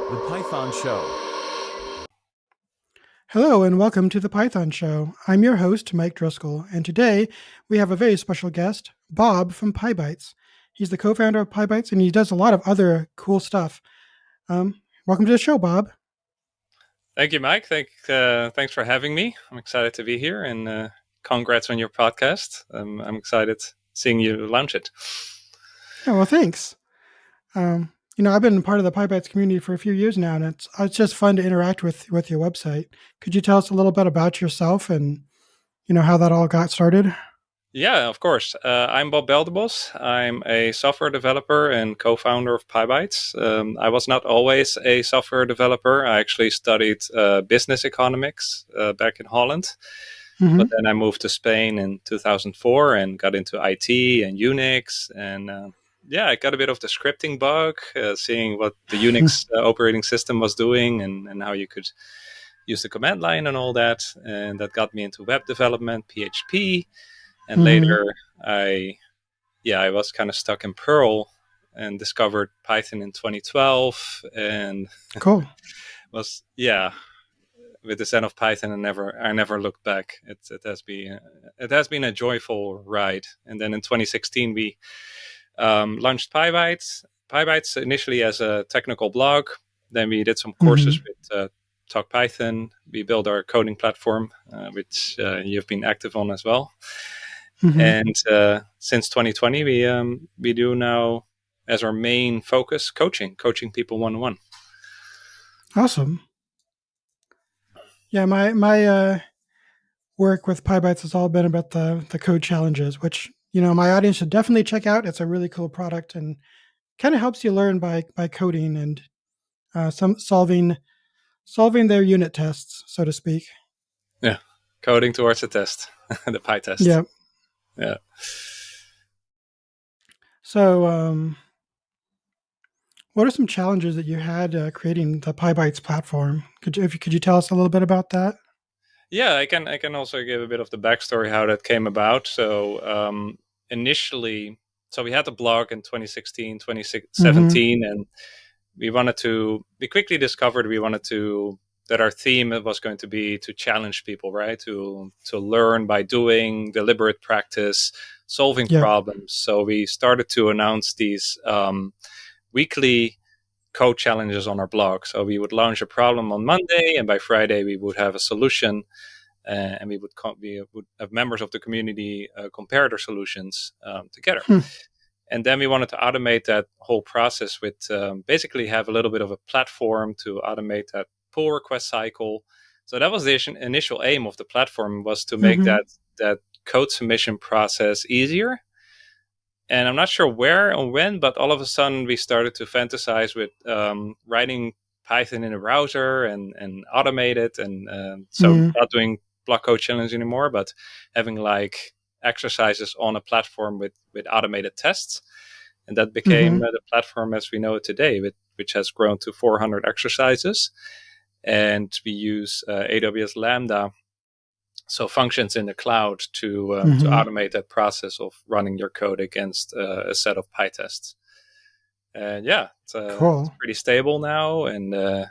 The Python Show. Hello and welcome to the Python Show. I'm your host, Mike Driscoll, and today we have a very special guest, Bob from PyBites. He's the co-founder of PyBites, and he does a lot of other cool stuff. Welcome to the show, Bob. Thank you, Mike. Thanks for having me. I'm excited to be here, and congrats on your podcast. I'm excited seeing you launch it. Yeah, well, thanks. I've been part of the PyBites community for a few years now, and it's just fun to interact with your website. Could you tell us a little bit about yourself and how that all got started? Yeah, of course. I'm Bob Belderbos. I'm a software developer and co-founder of PyBites. I was not always a software developer. I actually studied business economics back in Holland. Mm-hmm. But then I moved to Spain in 2004 and got into IT and Unix. And I got a bit of the scripting bug, seeing what the Unix operating system was doing and how you could use the command line and all that. And that got me into web development, PHP. And later, I was kind of stuck in Perl and discovered Python in 2012. And cool. with the send of Python, I never looked back. It has been a joyful ride. And then in 2016, we launched PyBites. PyBites initially as a technical blog. Then we did some courses with Talk Python. We built our coding platform, which you've been active on as well. Mm-hmm. And since 2020, we do now as our main focus coaching people one-on-one. Awesome. Yeah, my work with PyBites has all been about the code challenges, which my audience should definitely check out. It's a really cool product and kind of helps you learn by coding and solving their unit tests, so to speak. Yeah, coding towards the test, the PyTest. Yeah. Yeah. So, what are some challenges that you had creating the PyBites platform? Could you tell us a little bit about that? Yeah, I can also give a bit of the backstory how that came about. So initially, we had the blog in 2016, 2017, and we quickly discovered that our theme was going to be to challenge people, right? To learn by doing, deliberate practice, solving problems. So we started to announce these weekly code challenges on our blog. So we would launch a problem on Monday, and by Friday we would have a solution, and we would have members of the community compare their solutions together. And then we wanted to automate that whole process with basically have a little bit of a platform to automate that pull request cycle. So that was the initial aim of the platform, was to make that code submission process easier. And I'm not sure where or when, but all of a sudden we started to fantasize with writing Python in a browser and automate it. And so not doing block code challenge anymore, but having like exercises on a platform with automated tests. And that became the platform as we know it today, which has grown to 400 exercises. And we use AWS Lambda, so functions in the cloud, to automate that process of running your code against a set of PyTests. And it's pretty stable now, and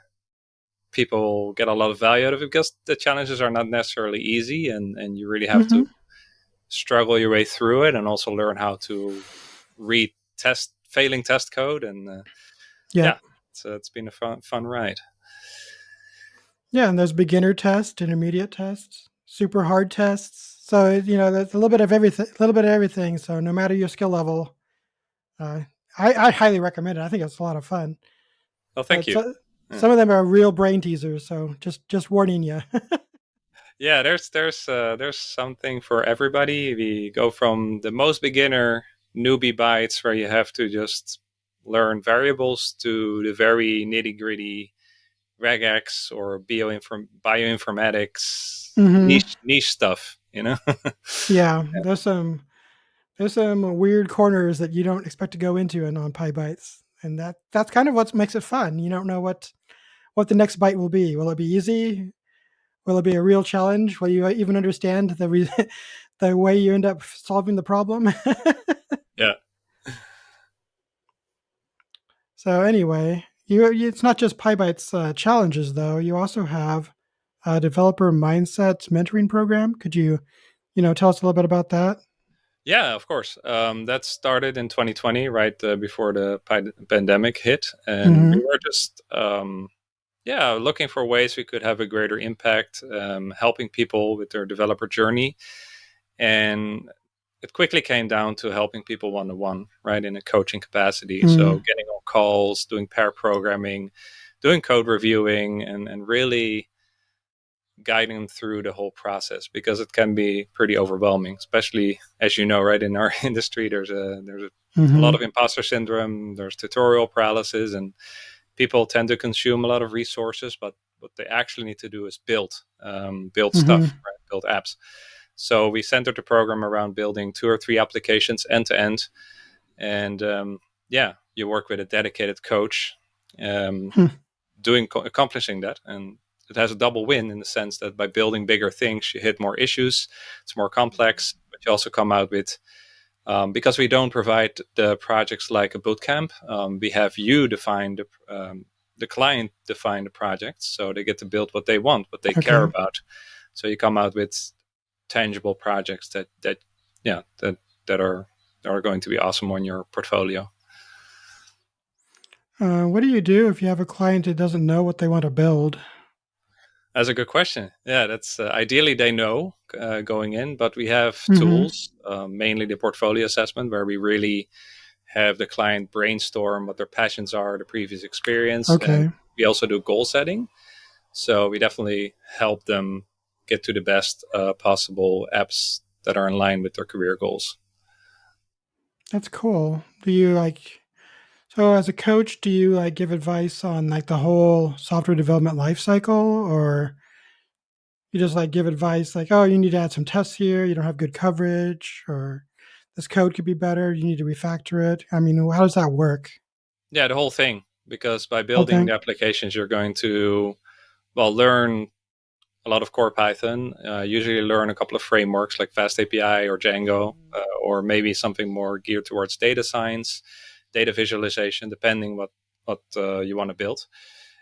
people get a lot of value out of it because the challenges are not necessarily easy, and you really have to struggle your way through it and also learn how to read failing test code. And it's been a fun ride. Yeah, and there's beginner tests, intermediate tests, super hard tests. So there's a little bit of everything. So no matter your skill level, I highly recommend it. I think it's a lot of fun. Well, thank you. Some of them are real brain teasers. So just warning you. Yeah, there's something for everybody. We go from the most beginner newbie bites where you have to just learn variables to the very nitty gritty regex or bioinformatics niche stuff, Yeah, there's some weird corners that you don't expect to go into on PyBites, and that's kind of what makes it fun. You don't know what the next bite will be. Will it be easy? Will it be a real challenge? Will you even understand the way you end up solving the problem? Yeah. So anyway, It's not just PyBites challenges though. You also have a developer mindset mentoring program. Could you, tell us a little bit about that? Yeah, of course. That started in 2020, right before the pandemic hit, and we Mm-hmm. were just yeah, looking for ways we could have a greater impact, helping people with their developer journey, and it quickly came down to helping people one to one, right, in a coaching capacity. So Mm-hmm. getting on calls, doing pair programming, doing code reviewing, and really guiding them through the whole process because it can be pretty overwhelming, especially as you know, right in our industry. There's a lot Mm-hmm. of imposter syndrome. There's tutorial paralysis, and people tend to consume a lot of resources. But what they actually need to do is build Mm-hmm. stuff, right? Build apps. So we centered the program around building 2 or 3 applications end to end, and yeah, you work with a dedicated coach. Um, Accomplishing that, and it has a double win in the sense that by building bigger things you hit more issues, it's more complex, but you also come out with because we don't provide the projects like a bootcamp. We have you define the client define the projects, so they get to build what they want, what they care Okay. about. So you come out with tangible projects that yeah that are going to be awesome on your portfolio. What do you do if you have a client that doesn't know what they want to build? That's a good question. Yeah, that's ideally they know going in, but we have Mm-hmm. tools, mainly the portfolio assessment, where we really have the client brainstorm what their passions are, the previous experience, and Okay. we also do goal setting. So we definitely help them get to the best possible apps that are in line with their career goals. That's cool. Do you like so as a coach, do you like give advice on like the whole software development life cycle, or you just like give advice like, oh, you need to add some tests here, you don't have good coverage, or this code could be better, you need to refactor it. I mean, how does that work? Yeah, the whole thing, because by Whole building the thing? applications, you're going to learn a lot of core Python. Usually learn a couple of frameworks like Fast API or Django, or maybe something more geared towards data science, data visualization, depending what you want to build.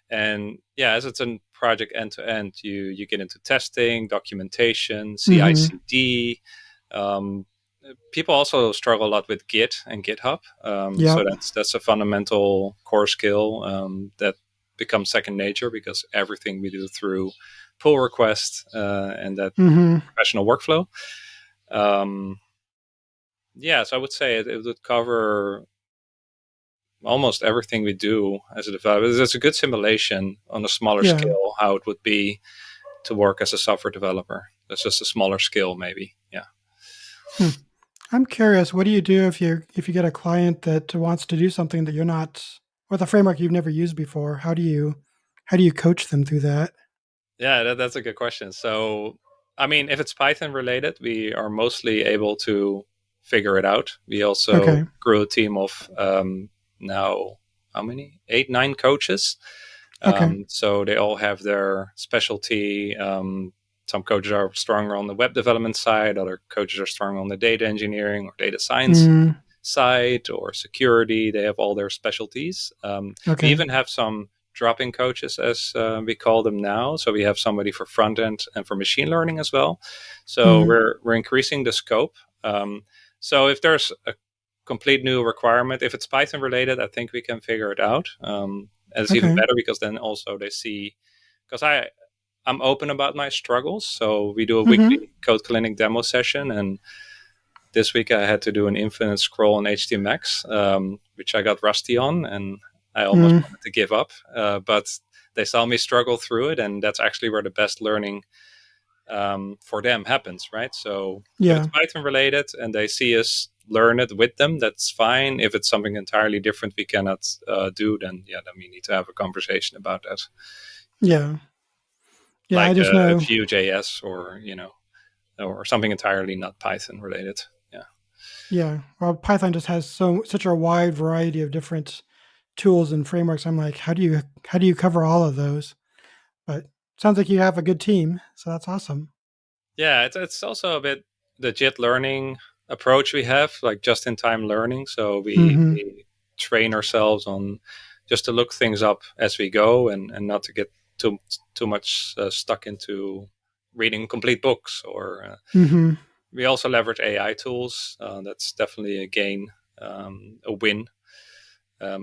And yeah, as it's a project end to end, you get into testing, documentation, Mm-hmm. CI/CD. Um, People also struggle a lot with Git and GitHub. So Yep. that's a fundamental core skill that becomes second nature because everything we do through pull request and that Mm-hmm. professional workflow. Um, yeah, so I would say it would cover almost everything we do as a developer. It's a good simulation on a smaller Yeah. scale how it would be to work as a software developer. That's just a smaller skill, maybe. Yeah. Hmm. I'm curious, what do you do if you get a client that wants to do something that you're not with a framework you've never used before? How do you coach them through that? Yeah, that's a good question. So, I mean, if it's Python related, we are mostly able to figure it out. We also Okay. grew a team of now, how many? 8, 9 coaches. Okay. So they all have their specialty. Some coaches are stronger on the web development side, other coaches are strong on the data engineering or data science Mm, side or security. They have all their specialties. We okay. even have some drop-in coaches, as we call them now. So we have somebody for front end and for machine learning as well. So Mm, we're increasing the scope. Um, so if there's a complete new requirement, if it's Python related, I think we can figure it out. And it's even okay. better because then also they see because I'm open about my struggles. So we do a Mm-hmm. weekly code clinic demo session, and this week I had to do an infinite scroll on HTMX, which I got rusty on, and I almost Mm, wanted to give up. But they saw me struggle through it, and that's actually where the best learning for them happens, right? So if it's yeah. Python related and they see us learn it with them, that's fine. If it's something entirely different we cannot do, then yeah, then we need to have a conversation about that, Yeah. Yeah. I like just a know. Vue.js or or something entirely not Python related. Yeah. Yeah. Well, Python just has such a wide variety of different tools and frameworks. I'm like, how do you cover all of those? But sounds like you have a good team, so that's awesome. Yeah, it's also a bit the JIT learning approach we have, like just in time learning. So we, Mm-hmm. we train ourselves on just to look things up as we go, and not to get too much stuck into reading complete books. Or Mm-hmm. we also leverage AI tools. That's definitely a gain, a win.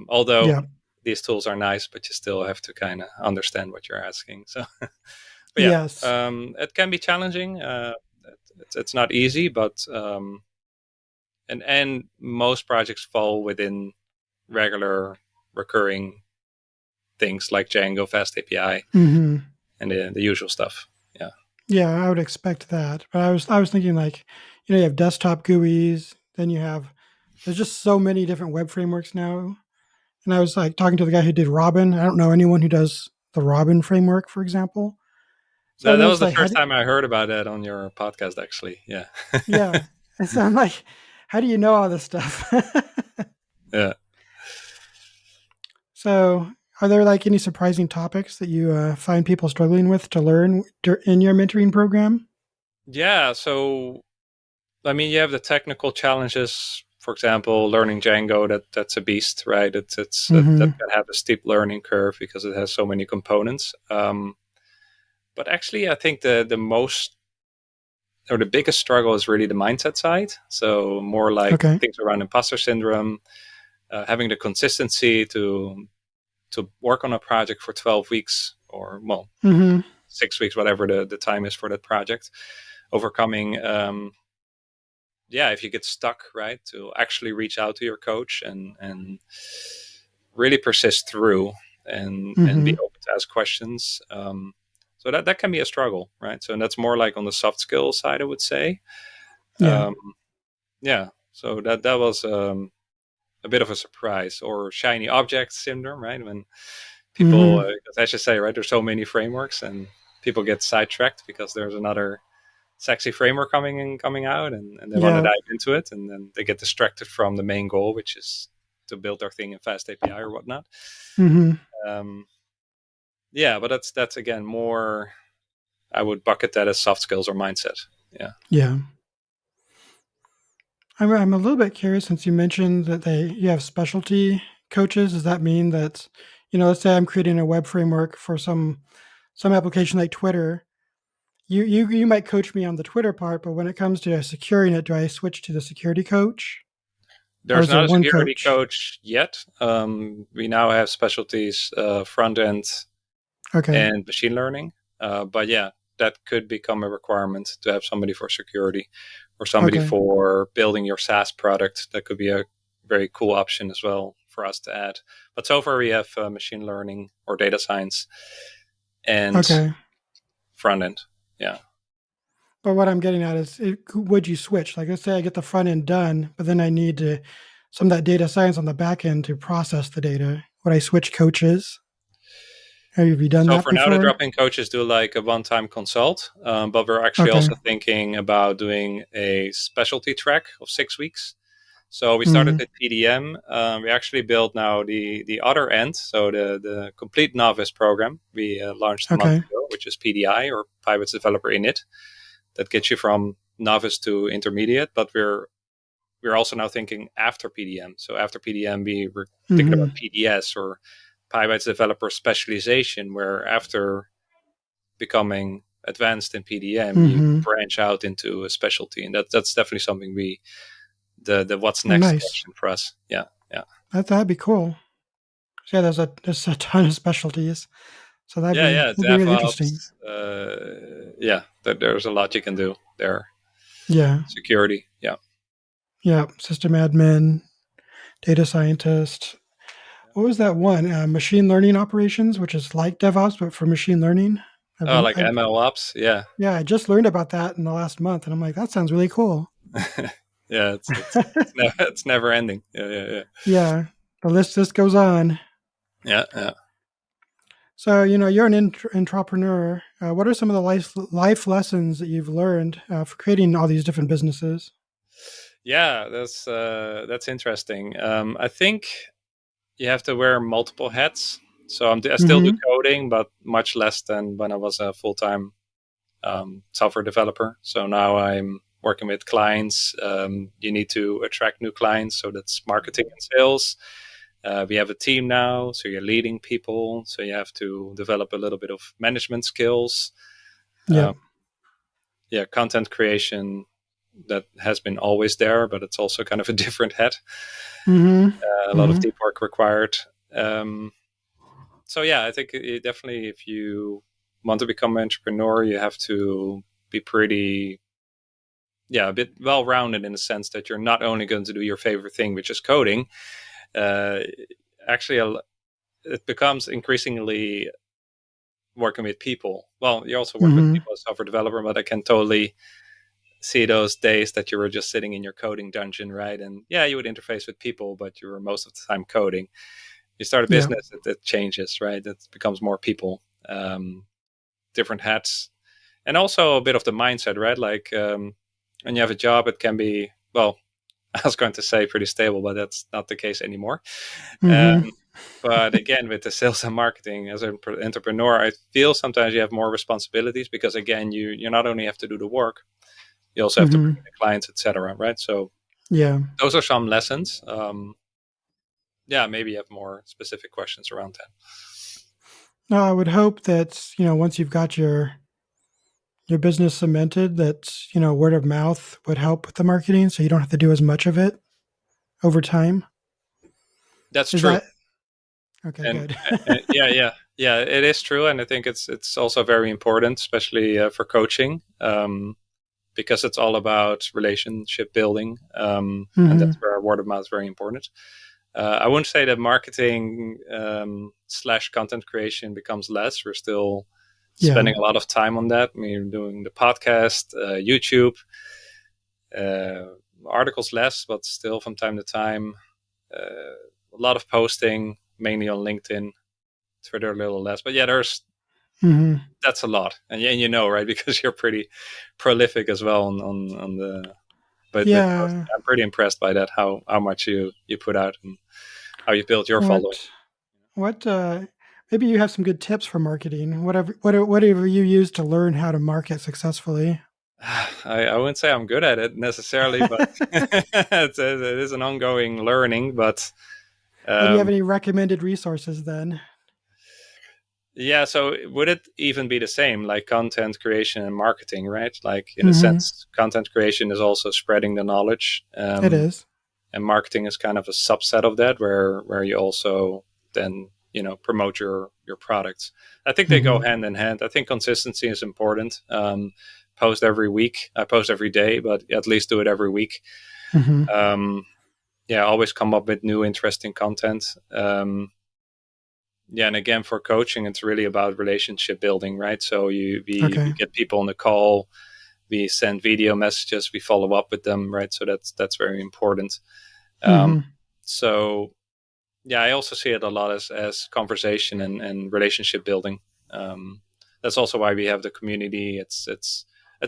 Although Yeah. these tools are nice, but you still have to kind of understand what you're asking. So, but yeah, Yes. it can be challenging. It's not easy, but and most projects fall within regular recurring things like Django, Fast API, Mm-hmm. and the usual stuff. Yeah. Yeah, I would expect that. But I was thinking like, you have desktop GUIs, then there's just so many different web frameworks now. And I was like talking to the guy who did Robin. I don't know anyone who does the Robin framework, for example. So That then was it's the like, first time I heard about that on your podcast, actually. Yeah. yeah. And so I'm like, how do you know all this stuff? Yeah. So are there like any surprising topics that you find people struggling with to learn in your mentoring program? Yeah. So, I mean, you have the technical challenges. For example, learning Django, that's a beast, right? That Mm-hmm. can have a steep learning curve because it has so many components. But actually, I think the most or the biggest struggle is really the mindset side. So more like Okay. things around imposter syndrome, having the consistency to work on a project for 12 weeks, or well, Mm-hmm. 6 weeks, whatever the time is for that project. Overcoming, yeah, if you get stuck, right, to actually reach out to your coach and really persist through and Mm-hmm. be open to ask questions. So that can be a struggle, right? So that's more like on the soft skill side, I would say. Yeah. Um, yeah. So that was a bit of a surprise, or shiny object syndrome, right? When people, Mm-hmm. as you say, right, there's so many frameworks, and people get sidetracked because there's another sexy framework coming out, and they want to Yeah. dive into it, and then they get distracted from the main goal, which is to build their thing in Fast API or whatnot. Mm-hmm. Um, yeah, but that's again more. I would bucket that as soft skills or mindset. Yeah. Yeah. I'm a little bit curious since you mentioned that you have specialty coaches. Does that mean that, let's say I'm creating a web framework for some application like Twitter. You might coach me on the Twitter part, but when it comes to securing it, do I switch to the security coach, or There's is there not a one security coach? coach yet. We now have specialties, front end Okay. and machine learning. But yeah, that could become a requirement to have somebody for security or somebody Okay. for building your SaaS product. That could be a very cool option as well for us to add. But so far, we have machine learning or data science and Okay. front end. Yeah. But what I'm getting at is, would you switch? Like, let's say I get the front end done, but then I need some of that data science on the back end to process the data. Would I switch coaches? Have you done So that for now, the before? drop-in coaches do like a one-time consult, but we're actually Okay. also thinking about doing a specialty track of 6 weeks. So we started Mm, with PDM. We actually built now the other end, so the complete novice program we launched a month okay. ago, which is PDI, or PyBites Developer Init. That gets you from novice to intermediate. But we're also now thinking after PDM. So after PDM, we were thinking Hmm. about PDS, or PyBites Developer Specialization, where after becoming advanced in PDM, you Hmm. branch out into a specialty, and that's definitely something the what's Oh, next nice. question for us. Yeah, yeah, That'd be cool. Yeah, there's a ton of specialties, so that'd yeah, be yeah. that'd be really interesting. DevOps. Yeah, there's a lot you can do there. Yeah. Security. Yeah. Yeah. System admin, data scientist. What was that one? Machine learning operations, which is like DevOps but for machine learning. Oh, like ML ops. Yeah, Yeah, I just learned about that in the last month, and I'm like, that sounds really cool. yeah. It's never ending. Yeah, yeah, yeah, Yeah, the list just goes on. yeah, yeah. So, you're an entrepreneur. What are some of the life lessons that you've learned for creating all these different businesses? Yeah, that's interesting. I think you have to wear multiple hats. So I still do Mm-hmm. coding, but much less than when I was a full time software developer. So now I'm working with clients. You need to attract new clients, so that's marketing and sales. We have a team now, so you're leading people, so you have to develop a little bit of management skills. Yep. Yeah, content creation, that has been always there, but it's also kind of a different hat. Mm-hmm. A lot of Mm-hmm. deep work required. Um, so yeah, I think it definitely, if you want to become an entrepreneur, you have to be pretty, yeah, a bit well rounded in the sense that you're not only going to do your favorite thing, which is coding. Uh, actually, it becomes increasingly working with people. Well, you also work with Mm-hmm. people as software developer, but I can totally see those days that you were just sitting in your coding dungeon, right? And yeah, you would interface with people, but you were most of the time coding. You start a Yep. business, it changes, right? It becomes more people, um, different hats, and also a bit of the mindset, right? Like when you have a job, it can be, well, I was going to say pretty stable, but that's not the case anymore. Mm-hmm. Um, but again, with the sales and marketing as an entrepreneur, I feel sometimes you have more responsibilities because again, you not only have to do the work, you also have to bring Mm-hmm. in the clients, etc. Right? So Yeah. those are some lessons. Yeah, maybe you have more specific questions around that. No, I would hope that, once you've got your business cemented, that, word of mouth would help with the marketing so you don't have to do as much of it over time. That's Is true. that okay? And Good. yeah, it is true, and I think it's also very important, especially for coaching, because it's all about relationship building, and Mm-hmm. that's where word of mouth is very important. I wouldn't say that marketing slash content creation becomes less. We're still Yeah. spending a lot of time on that. We're doing the podcast, YouTube, uh, articles less, but still from time to time, a lot of posting, mainly on LinkedIn. Twitter a little less, but yeah, there's Mm-hmm. that's a lot, and you know, right, because you're pretty prolific as well on the. But with posting, Yeah. I'm pretty impressed by that. How much you put out and how you build your following. What what maybe you have some good tips for marketing. Whatever you use to learn how to market successfully. I wouldn't say I'm good at it necessarily, but it is an ongoing learning. But Well, do you have um, any recommended resources then? yeah, so would it even be the same, like content creation and marketing, right? Like in a Mm-hmm. sense, content creation is also spreading the knowledge, It is. and marketing is kind of a subset of that, where you also then promote your products. I think they go Mm-hmm. hand in hand. I think consistency is important. Post every week. I post every day, but at least do it every week. Mm-hmm. Um, yeah, always come up with new interesting content. Yeah, and again, for coaching, it's really about relationship building, right? So we Okay. get people on the call, we send video messages, we follow up with them, right? So that's very important. um, Mm-hmm. so yeah, I also see it a lot as conversation and relationship building. um, that's also why we have the community. It's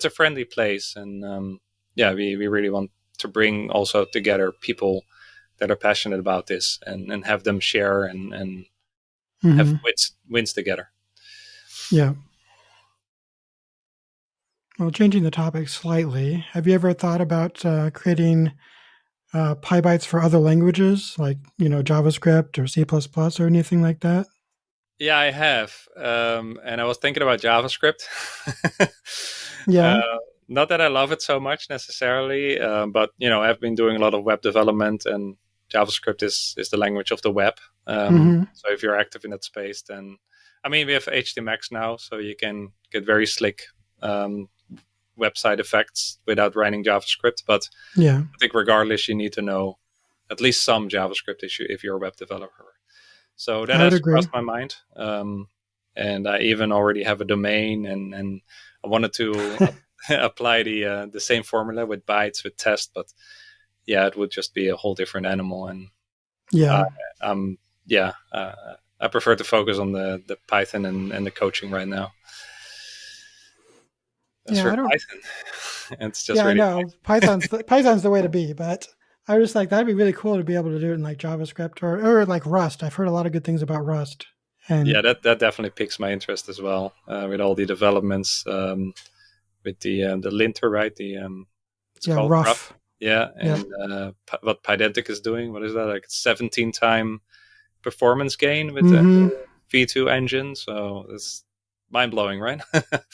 a friendly place, and yeah, we really want to bring also together people that are passionate about this, and have them share and have Mm-hmm. wins together. Yeah. Well, changing the topic slightly, have you ever thought about creating PyBites for other languages like JavaScript or C++ or anything like that? Yeah, I have, and I was thinking about JavaScript. Yeah. uh, Not that I love it so much necessarily, but I've been doing a lot of web development, and JavaScript is the language of the web. Mm-hmm. So if you're active in that space, then I mean we have HTMX now, so you can get very slick um, website effects without writing JavaScript. But Yeah. I think regardless, you need to know at least some JavaScript if you're a web developer. So that I would has agree. crossed my mind. And I even already have a domain, and I wanted to apply the same formula with bytes with test, but yeah, it would just be a whole different animal. And Yeah. uh, yeah, I prefer to focus on the Python and the coaching right now. As Yeah. for I don't. Python, it's just Yeah, I really know Python's the way to be, but I was like that'd be really cool to be able to do it in like JavaScript or like Rust. I've heard a lot of good things about Rust, and yeah, that definitely piques my interest as well, with all the developments, with the linter, right? It's yeah, called rough. rough. Yeah, Yep. and what Pydantic is doing, what is that, like 17 time? performance gain with the Mm-hmm. V2 engine. So it's mind blowing, right?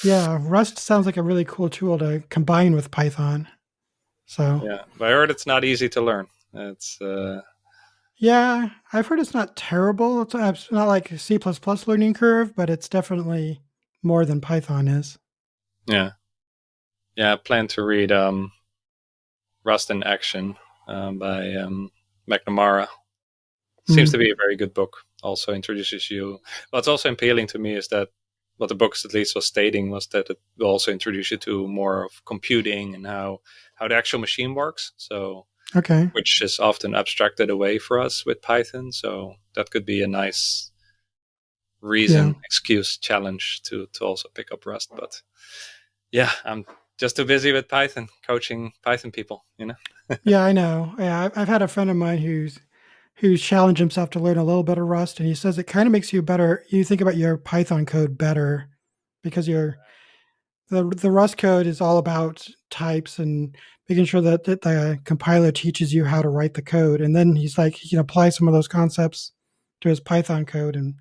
Yeah, Rust sounds like a really cool tool to combine with Python. So Yeah, but I heard it's not easy to learn. It's yeah, I've heard it's not terrible. It's not like C++ learning curve, but it's definitely more than Python is. yeah, yeah. I plan to read Rust in Action by McNamara. Seems Mm, to be a very good book. Also introduces you. What's also appealing to me is that what the books at least was stating was that it will also introduce you to more of computing and how the actual machine works. So okay. which is often abstracted away for us with Python. So that could be a nice Yeah. reason, excuse, challenge to also pick up Rust. But yeah, I'm just too busy with Python, coaching Python people, you know? Yeah, I know. Yeah, I've had a friend of mine who's challenged himself to learn a little bit of Rust, and he says it kind of makes you better. You think about your Python code better because the Rust code is all about types and making sure that the compiler teaches you how to write the code, and then he's like he can apply some of those concepts to his Python code and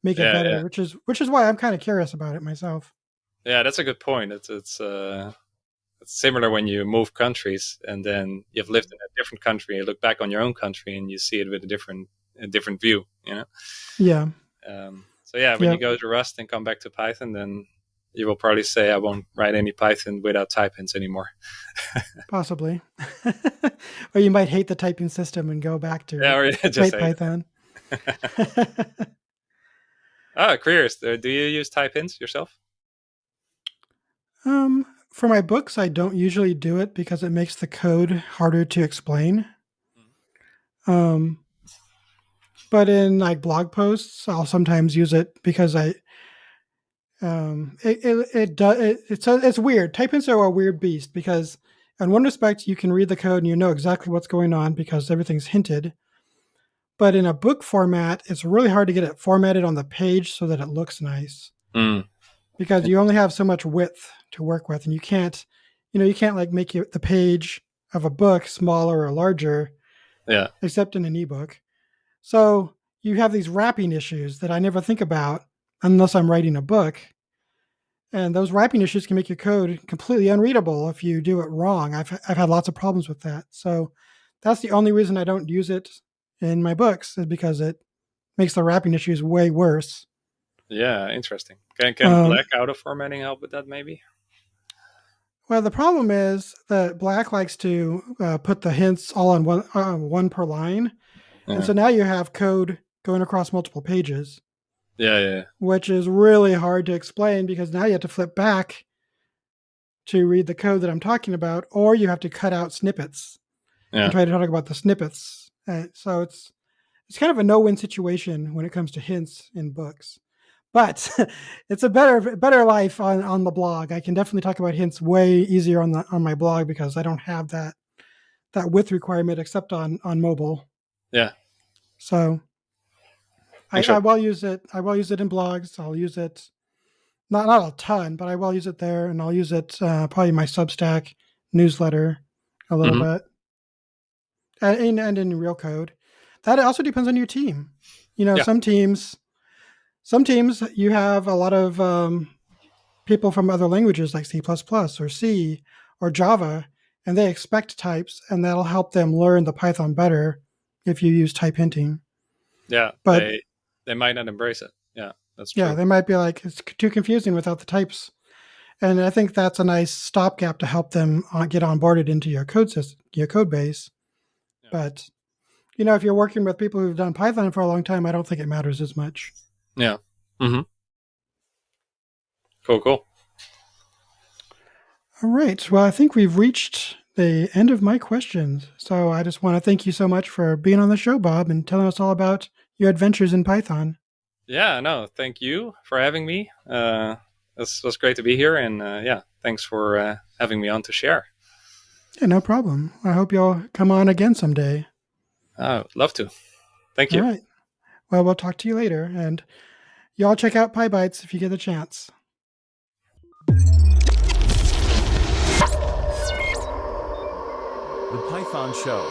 make it Yeah, better, yeah. which is why I'm kind of curious about it myself. Yeah, that's a good point. It's similar when you move countries and then you've lived in a different country, you look back on your own country and you see it with a different view, you know? Yeah. So yeah, when you Yep. go to Rust and come back to Python, then you will probably say, I won't write any Python without type hints anymore. Possibly. Or you might hate the typing system and go back Yeah, to or just write say Python. it. Oh, curious. Do you use type hints yourself? For my books, I don't usually do it because it makes the code harder to explain. Um, but in like blog posts, I'll sometimes use it because it does it's weird. Type hints are a weird beast because in one respect you can read the code and you know exactly what's going on because everything's hinted. But in a book format, it's really hard to get it formatted on the page so that it looks nice Mm. because you only have so much width to work with, and you can't like make the page of a book smaller or larger, Yeah, except in an ebook. So you have these wrapping issues that I never think about unless I'm writing a book. And those wrapping issues can make your code completely unreadable if you do it wrong. I've had lots of problems with that. So that's the only reason I don't use it in my books is because it makes the wrapping issues way worse. yeah, interesting. Can Um, black out of formatting help with that? Maybe. well, the problem is that Black likes to put the hints all on one per line, and Yeah, so now you have code going across multiple pages, yeah, yeah, which is really hard to explain because now you have to flip back to read the code that I'm talking about, or you have to cut out snippets and yeah, try to talk about the snippets. So it's kind of a no-win situation when it comes to hints in books. But it's a better life on the blog. I can definitely talk about hints way easier on my blog because I don't have that width requirement except on mobile. yeah. So I Interesting. will use it. I will use it in blogs. I'll use it not a ton, but I will use it there, and I'll use it probably in my Substack newsletter a little Hmm. bit, and in real code. That also depends on your team. Yeah, Some teams you have a lot of people from other languages like C++ or C or Java, and they expect types, and that'll help them learn the Python better if you use type hinting. yeah. But They might not embrace it. Yeah, that's yeah, true. they might be like it's too confusing without the types, and I think that's a nice stopgap to help them get onboarded into your code system, your code base. Yeah, But if you're working with people who've done Python for a long time, I don't think it matters as much. yeah. Hmm. Cool, cool. All right. Well, I think we've reached the end of my questions. So I just want to thank you so much for being on the show, Bob, and telling us all about your adventures in Python. Yeah, no, thank you for having me. This was great to be here, and yeah, thanks for having me on to share. Yeah, no problem. I hope you'll come on again someday. Love to. Thank All you. right. Well, we'll talk to you later. And y'all check out PyBites if you get a chance. The Python Show.